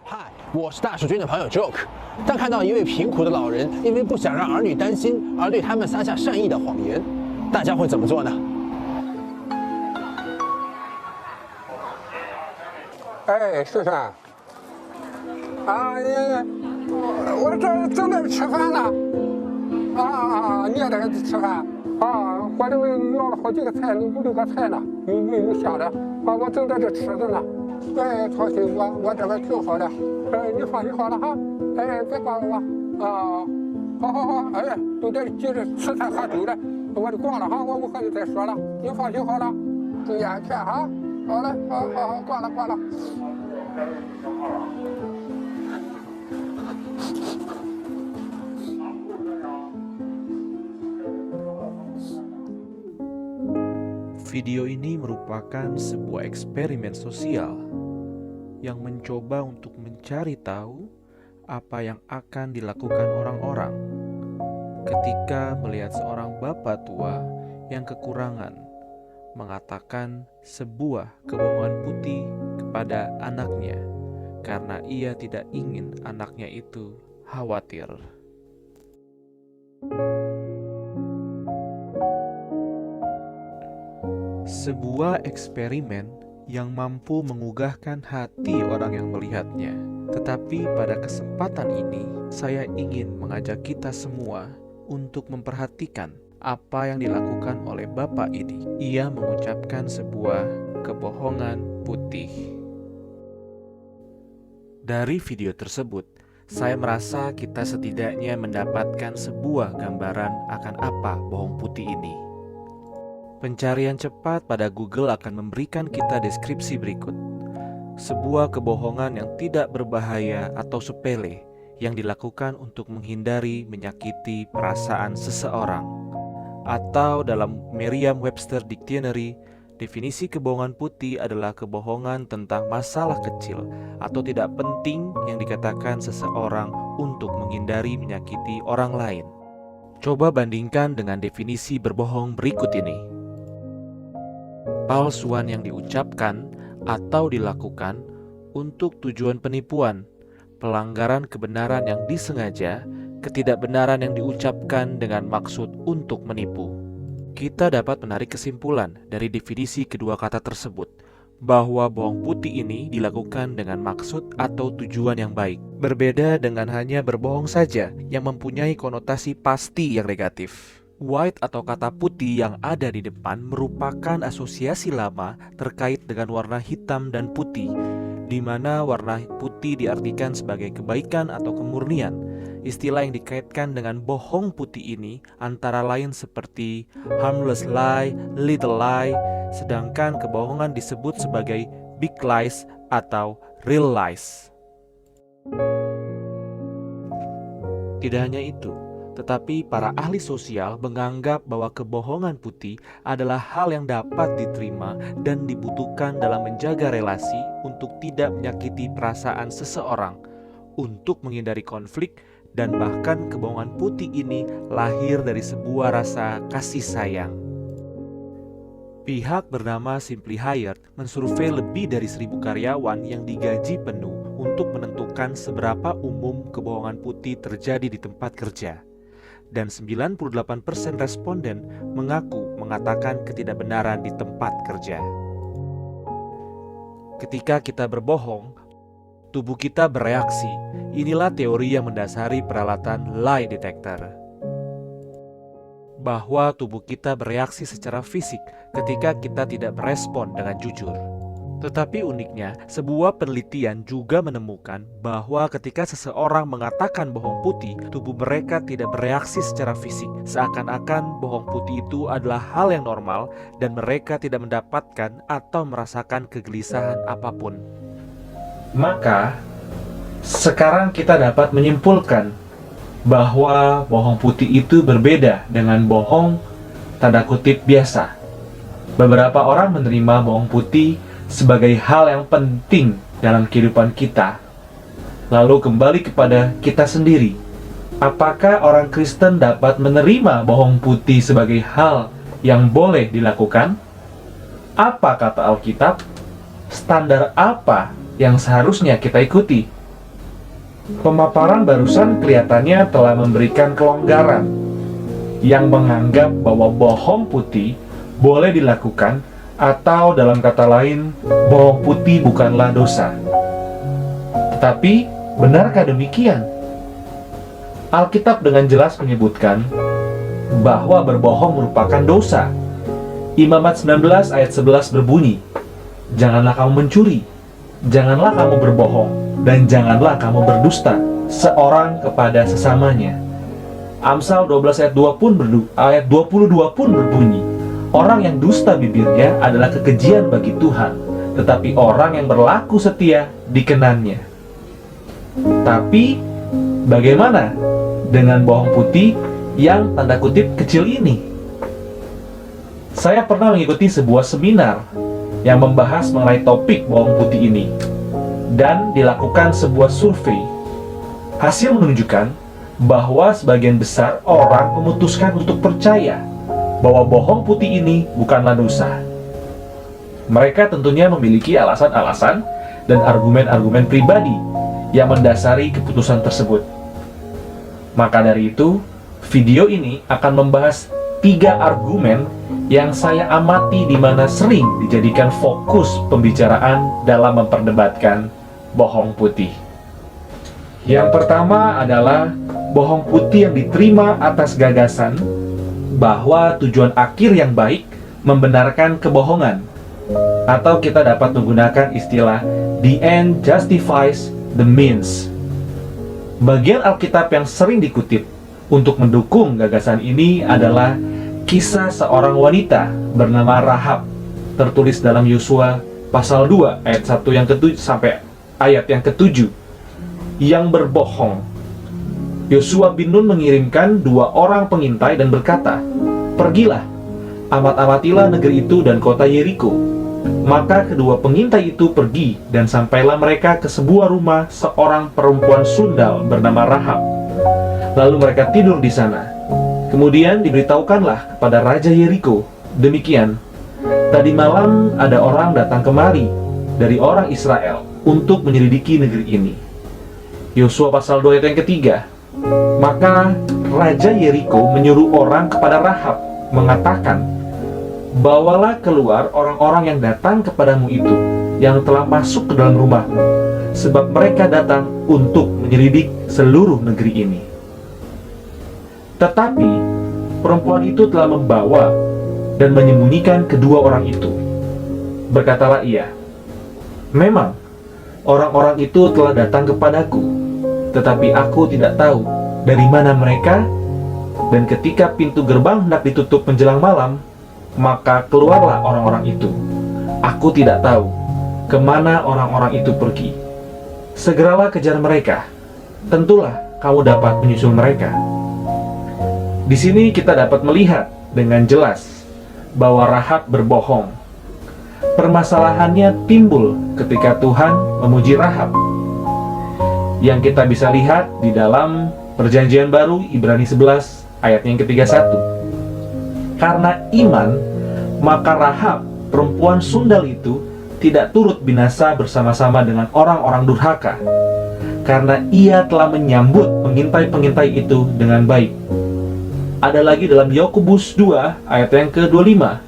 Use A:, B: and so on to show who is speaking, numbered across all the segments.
A: 嗨，我是大水军的朋友 Joke。当看到一位贫苦的老人因为不想让儿女担心而对他们撒下善意的谎言，大家会怎么做呢？
B: 哎，叔叔，我这正在吃饭呢。你也在这吃饭？我这弄了好几个菜，5、6个菜呢，有香的。我正在这吃着呢。哎，放心，我这边挺好的。你放心好了哈。别挂我。好。都在急着吃菜喝酒了，我就挂了哈。我和你再说了，你放心好了，注意安全哈。好嘞，好，挂了。
C: Video ini merupakan sebuah eksperimen sosial yang mencoba untuk mencari tahu apa yang akan dilakukan orang-orang ketika melihat seorang bapak tua yang kekurangan mengatakan sebuah kebohongan putih kepada anaknya karena ia tidak ingin anaknya itu khawatir. Sebuah eksperimen yang mampu mengugahkan hati orang yang melihatnya. Tetapi pada kesempatan ini, saya ingin mengajak kita semua untuk memperhatikan apa yang dilakukan oleh bapak ini. Ia mengucapkan sebuah kebohongan putih. Dari video tersebut, saya merasa kita setidaknya mendapatkan sebuah gambaran akan apa bohong putih ini. Pencarian cepat pada Google akan memberikan kita deskripsi berikut. Sebuah kebohongan yang tidak berbahaya atau sepele yang dilakukan untuk menghindari menyakiti perasaan seseorang. Atau dalam Merriam-Webster Dictionary, definisi kebohongan putih adalah kebohongan tentang masalah kecil atau tidak penting yang dikatakan seseorang untuk menghindari menyakiti orang lain. Coba bandingkan dengan definisi berbohong berikut ini. Palsuan yang diucapkan atau dilakukan untuk tujuan penipuan, pelanggaran kebenaran yang disengaja, ketidakbenaran yang diucapkan dengan maksud untuk menipu. Kita dapat menarik kesimpulan dari definisi kedua kata tersebut, bahwa bohong putih ini dilakukan dengan maksud atau tujuan yang baik, berbeda dengan hanya berbohong saja yang mempunyai konotasi pasti yang negatif. White atau kata putih yang ada di depan merupakan asosiasi lama terkait dengan warna hitam dan putih, di mana warna putih diartikan sebagai kebaikan atau kemurnian. Istilah yang dikaitkan dengan bohong putih ini antara lain seperti harmless lie, little lie, sedangkan kebohongan disebut sebagai big lies atau real lies. Tidak hanya itu, tetapi para ahli sosial menganggap bahwa kebohongan putih adalah hal yang dapat diterima dan dibutuhkan dalam menjaga relasi untuk tidak menyakiti perasaan seseorang, untuk menghindari konflik, dan bahkan kebohongan putih ini lahir dari sebuah rasa kasih sayang. Pihak bernama Simply Hired mensurvei lebih dari 1.000 karyawan yang digaji penuh untuk menentukan seberapa umum kebohongan putih terjadi di tempat kerja. Dan 98% responden mengaku mengatakan ketidakbenaran di tempat kerja. Ketika kita berbohong, tubuh kita bereaksi. Inilah teori yang mendasari peralatan lie detector. Bahwa tubuh kita bereaksi secara fisik ketika kita tidak merespon dengan jujur. Tetapi uniknya, sebuah penelitian juga menemukan bahwa ketika seseorang mengatakan bohong putih, tubuh mereka tidak bereaksi secara fisik, seakan-akan bohong putih itu adalah hal yang normal dan mereka tidak mendapatkan atau merasakan kegelisahan apapun. Maka, sekarang kita dapat menyimpulkan bahwa bohong putih itu berbeda dengan bohong tanda kutip biasa. Beberapa orang menerima bohong putih sebagai hal yang penting dalam kehidupan kita. Lalu kembali kepada kita sendiri. Apakah orang Kristen dapat menerima bohong putih sebagai hal yang boleh dilakukan? Apa kata Alkitab? Standar apa yang seharusnya kita ikuti? Pemaparan barusan kelihatannya telah memberikan kelonggaran yang menganggap bahwa bohong putih boleh dilakukan, atau dalam kata lain, bohong putih bukanlah dosa. Tetapi, benarkah demikian? Alkitab dengan jelas menyebutkan bahwa berbohong merupakan dosa. Imamat 19 ayat 11 berbunyi, "Janganlah kamu mencuri, janganlah kamu berbohong, dan janganlah kamu berdusta seorang kepada sesamanya." Amsal 12 ayat 22 pun berbunyi, "Orang yang dusta bibirnya adalah kekejian bagi Tuhan, tetapi orang yang berlaku setia dikenannya." Tapi, bagaimana dengan bohong putih yang tanda kutip kecil ini? Saya pernah mengikuti sebuah seminar yang membahas mengenai topik bohong putih ini, dan dilakukan sebuah survei. Hasil menunjukkan bahwa sebagian besar orang memutuskan untuk percaya bahwa bohong putih ini bukanlah dosa. Mereka tentunya memiliki alasan-alasan dan argumen-argumen pribadi yang mendasari keputusan tersebut. Maka dari itu, video ini akan membahas 3 argumen yang saya amati di mana sering dijadikan fokus pembicaraan dalam memperdebatkan bohong putih. Yang pertama adalah bohong putih yang diterima atas gagasan bahwa tujuan akhir yang baik membenarkan kebohongan, atau kita dapat menggunakan istilah "the end justifies the means". Bagian Alkitab yang sering dikutip untuk mendukung gagasan ini adalah kisah seorang wanita bernama Rahab, tertulis dalam Yosua pasal 2 ayat 1 yang ke-7 sampai ayat yang ke-7, yang berbohong. Yosua bin Nun mengirimkan 2 orang pengintai dan berkata, "Pergilah, amat-amatilah negeri itu dan kota Yeriko." Maka kedua pengintai itu pergi, dan sampailah mereka ke sebuah rumah seorang perempuan sundal bernama Rahab. Lalu mereka tidur di sana. Kemudian diberitahukanlah kepada Raja Yeriko, demikian, "Tadi malam ada orang datang kemari dari orang Israel untuk menyelidiki negeri ini." Yosua pasal 2 ayat yang ke-3. Maka Raja Yeriko menyuruh orang kepada Rahab, mengatakan, "Bawalah keluar orang-orang yang datang kepadamu itu, yang telah masuk ke dalam rumahmu, sebab mereka datang untuk menyelidik seluruh negeri ini." Tetapi perempuan itu telah membawa dan menyembunyikan kedua orang itu. Berkatalah ia, "Memang orang-orang itu telah datang kepadaku, tetapi aku tidak tahu dari mana mereka, dan ketika pintu gerbang hendak ditutup menjelang malam, maka keluarlah orang-orang itu. Aku tidak tahu kemana orang-orang itu pergi. Segeralah kejar mereka, tentulah kamu dapat menyusul mereka." Di sini kita dapat melihat dengan jelas bahwa Rahab berbohong. Permasalahannya timbul ketika Tuhan memuji Rahab, yang kita bisa lihat di dalam Perjanjian Baru Ibrani 11 ayat yang ke-31. Karena iman, maka Rahab, perempuan sundal itu, tidak turut binasa bersama-sama dengan orang-orang durhaka, karena ia telah menyambut pengintai-pengintai itu dengan baik. Ada lagi dalam Yakobus 2 ayat yang ke-25.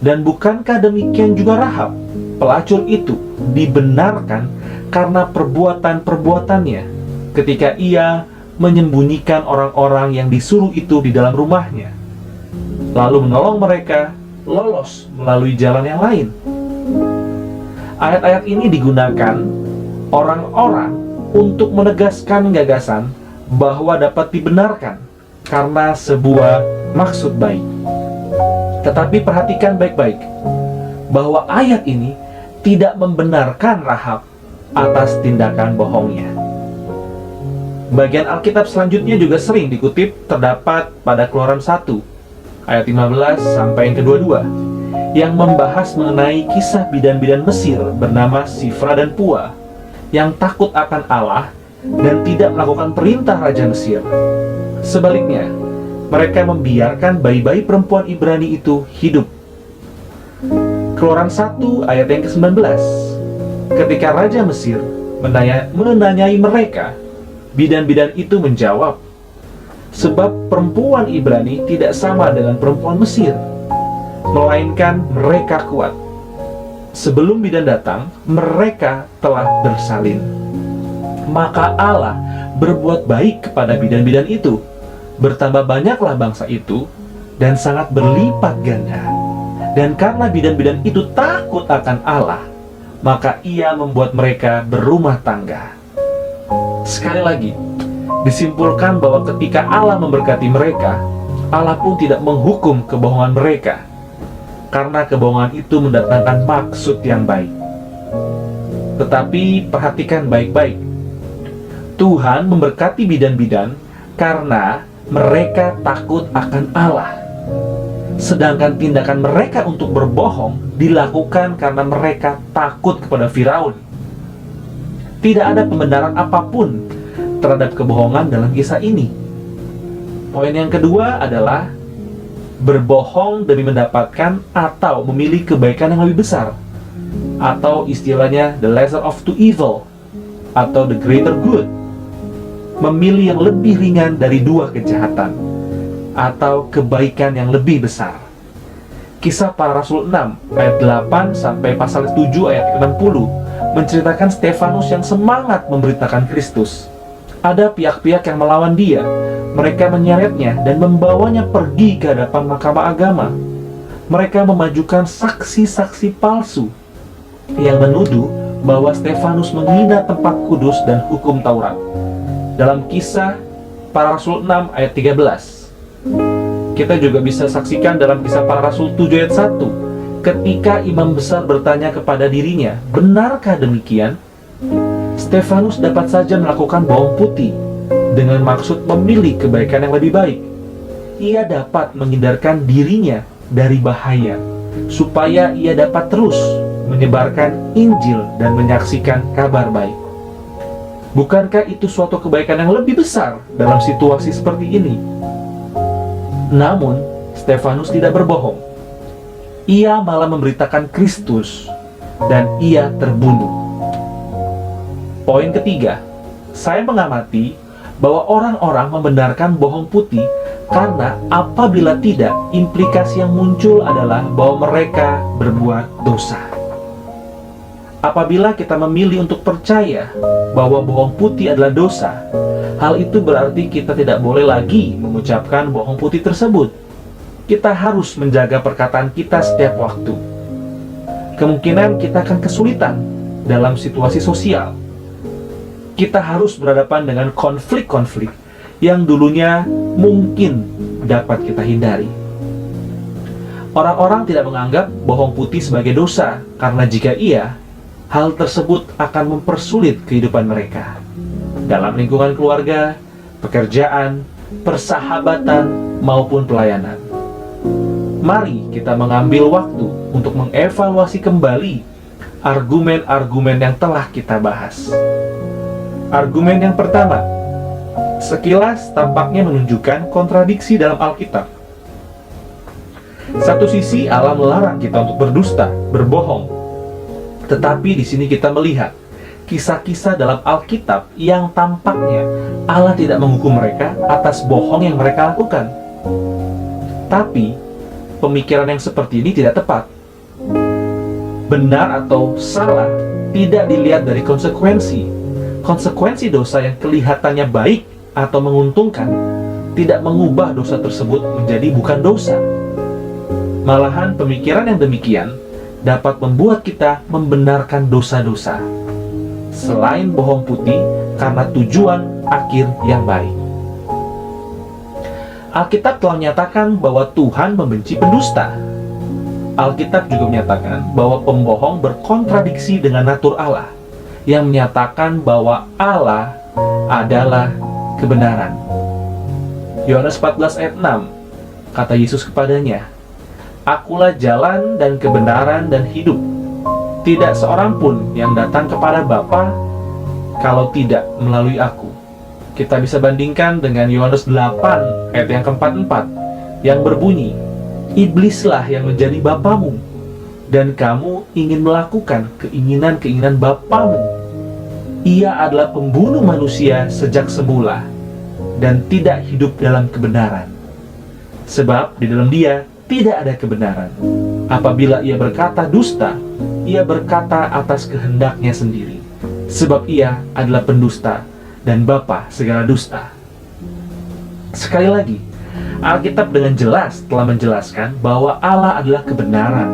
C: "Dan bukankah demikian juga Rahab, pelacur itu, dibenarkan karena perbuatan-perbuatannya, ketika ia menyembunyikan orang-orang yang disuruh itu di dalam rumahnya, lalu menolong mereka lolos melalui jalan yang lain." Ayat-ayat ini digunakan orang-orang untuk menegaskan gagasan bahwa dapat dibenarkan karena sebuah maksud baik. Tetapi perhatikan baik-baik bahwa ayat ini tidak membenarkan Rahab atas tindakan bohongnya. Bagian Alkitab selanjutnya juga sering dikutip terdapat pada Keluaran 1 ayat 15 sampai yang ke-22, yang membahas mengenai kisah bidan-bidan Mesir bernama Sifra dan Pua yang takut akan Allah dan tidak melakukan perintah Raja Mesir. Sebaliknya, mereka membiarkan bayi-bayi perempuan Ibrani itu hidup. Keluaran 1 ayat yang ke-19. Ketika Raja Mesir menanyai mereka, Bidan-bidan itu menjawab, sebab perempuan Ibrani tidak sama dengan perempuan Mesir, melainkan mereka kuat. Sebelum bidan datang, mereka telah bersalin. Maka Allah berbuat baik kepada bidan-bidan itu. Bertambah banyaklah bangsa itu, dan sangat berlipat ganda. Dan karena bidan-bidan itu takut akan Allah, maka ia membuat mereka berumah tangga. Sekali lagi, disimpulkan bahwa ketika Allah memberkati mereka, Allah pun tidak menghukum kebohongan mereka, karena kebohongan itu mendatangkan maksud yang baik. Tetapi perhatikan baik-baik, Tuhan memberkati bidan-bidan karena mereka takut akan Allah. Sedangkan tindakan mereka untuk berbohong dilakukan karena mereka takut kepada Firaun. Tidak ada pembenaran apapun terhadap kebohongan dalam kisah ini. Poin yang kedua adalah berbohong demi mendapatkan atau memilih kebaikan yang lebih besar, atau istilahnya the lesser of two evil atau the greater good. Memilih yang lebih ringan dari dua kejahatan atau kebaikan yang lebih besar. Kisah Para Rasul 6 ayat 8 sampai pasal 7 ayat 60 menceritakan Stefanus yang semangat memberitakan Kristus. Ada pihak-pihak yang melawan dia. Mereka menyeretnya dan membawanya pergi ke hadapan Mahkamah Agama. Mereka memajukan saksi-saksi palsu yang menuduh bahwa Stefanus menghina tempat kudus dan hukum Taurat. Dalam Kisah Para Rasul 6 ayat 13. Kita juga bisa saksikan dalam Kisah Para Rasul 7 ayat 1, ketika imam besar bertanya kepada dirinya, benarkah demikian? Stefanus dapat saja melakukan bawang putih dengan maksud memilih kebaikan yang lebih baik. Ia dapat menghindarkan dirinya dari bahaya, supaya ia dapat terus menyebarkan Injil dan menyaksikan kabar baik. Bukankah itu suatu kebaikan yang lebih besar dalam situasi seperti ini? Namun, Stefanus tidak berbohong. Ia malah memberitakan Kristus, dan ia terbunuh. Poin ketiga, saya mengamati bahwa orang-orang membenarkan bohong putih karena apabila tidak, implikasi yang muncul adalah bahwa mereka berbuat dosa. Apabila kita memilih untuk percaya bahwa bohong putih adalah dosa, hal itu berarti kita tidak boleh lagi mengucapkan bohong putih tersebut. Kita harus menjaga perkataan kita setiap waktu. Kemungkinan kita akan kesulitan dalam situasi sosial. Kita harus berhadapan dengan konflik-konflik yang dulunya mungkin dapat kita hindari. Orang-orang tidak menganggap bohong putih sebagai dosa, karena jika iya, hal tersebut akan mempersulit kehidupan mereka dalam lingkungan keluarga, pekerjaan, persahabatan, maupun pelayanan. Mari kita mengambil waktu untuk mengevaluasi kembali argumen-argumen yang telah kita bahas. Argumen yang pertama, sekilas tampaknya menunjukkan kontradiksi dalam Alkitab. Satu sisi Allah melarang kita untuk berdusta, berbohong. Tetapi di sini kita melihat kisah-kisah dalam Alkitab yang tampaknya Allah tidak menghukum mereka atas bohong yang mereka lakukan. Tapi pemikiran yang seperti ini tidak tepat. Benar atau salah tidak dilihat dari konsekuensi. Konsekuensi dosa yang kelihatannya baik atau menguntungkan tidak mengubah dosa tersebut menjadi bukan dosa. Malahan pemikiran yang demikian dapat membuat kita membenarkan dosa-dosa selain bohong putih karena tujuan akhir yang baik. Alkitab telah menyatakan bahwa Tuhan membenci pendusta. Alkitab juga menyatakan bahwa pembohong berkontradiksi dengan natur Allah, yang menyatakan bahwa Allah adalah kebenaran. Yohanes 14 ayat 6, kata Yesus kepadanya, "Akulah jalan dan kebenaran dan hidup. Tidak seorang pun yang datang kepada Bapa kalau tidak melalui aku." Kita bisa bandingkan dengan Yohanes 8 ayat yang ke-44 yang berbunyi, "Iblislah yang menjadi bapamu, dan kamu ingin melakukan keinginan-keinginan bapamu." ia adalah pembunuh manusia sejak semula dan tidak hidup dalam kebenaran. Sebab di dalam dia tidak ada kebenaran. Apabila ia berkata dusta, ia berkata atas kehendaknya sendiri, sebab ia adalah pendusta dan bapa segala dusta. Sekali lagi, Alkitab dengan jelas telah menjelaskan bahwa Allah adalah kebenaran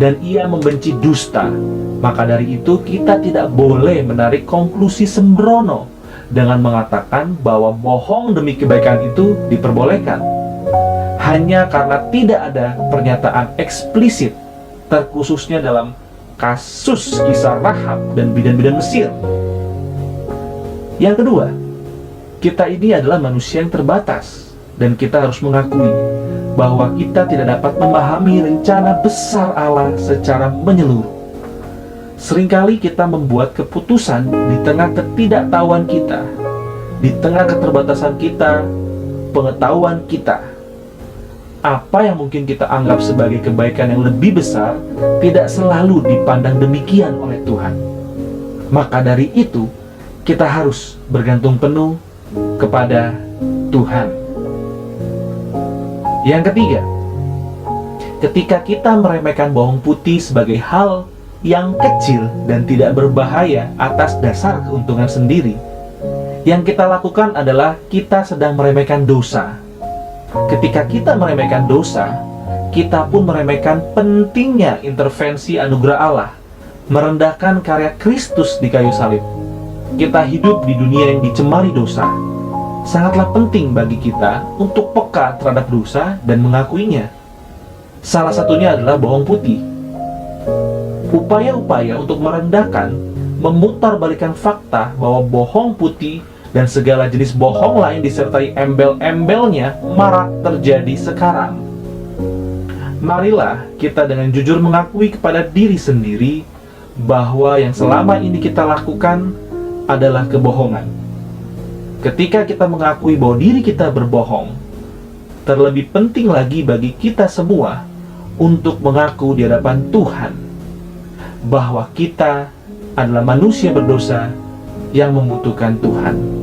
C: dan ia membenci dusta. Maka dari itu kita tidak boleh menarik konklusi sembrono dengan mengatakan bahwa bohong demi kebaikan itu diperbolehkan hanya karena tidak ada pernyataan eksplisit, terkhususnya dalam kasus kisah Rahab dan bidan-bidan Mesir. Yang kedua, kita ini adalah manusia yang terbatas dan kita harus mengakui bahwa kita tidak dapat memahami rencana besar Allah secara menyeluruh. Seringkali kita membuat keputusan di tengah ketidaktahuan kita, di tengah keterbatasan kita, pengetahuan kita. Apa yang mungkin kita anggap sebagai kebaikan yang lebih besar tidak selalu dipandang demikian oleh Tuhan. Maka dari itu, kita harus bergantung penuh kepada Tuhan. Yang ketiga, ketika kita meremehkan bawang putih sebagai hal yang kecil dan tidak berbahaya atas dasar keuntungan sendiri, yang kita lakukan adalah kita sedang meremehkan dosa. Ketika kita meremehkan dosa, kita pun meremehkan pentingnya intervensi anugerah Allah, merendahkan karya Kristus di kayu salib. Kita hidup di dunia yang dicemari dosa. Sangatlah penting bagi kita untuk peka terhadap dosa dan mengakuinya. Salah satunya adalah bawang putih. Upaya-upaya untuk merendahkan, memutarbalikkan fakta bahwa bohong putih dan segala jenis bohong lain disertai embel-embelnya marak terjadi sekarang. Marilah kita dengan jujur mengakui kepada diri sendiri bahwa yang selama ini kita lakukan adalah kebohongan. Ketika kita mengakui bahwa diri kita berbohong, terlebih penting lagi bagi kita semua untuk mengaku di hadapan Tuhan bahwa kita adalah manusia berdosa yang membutuhkan Tuhan.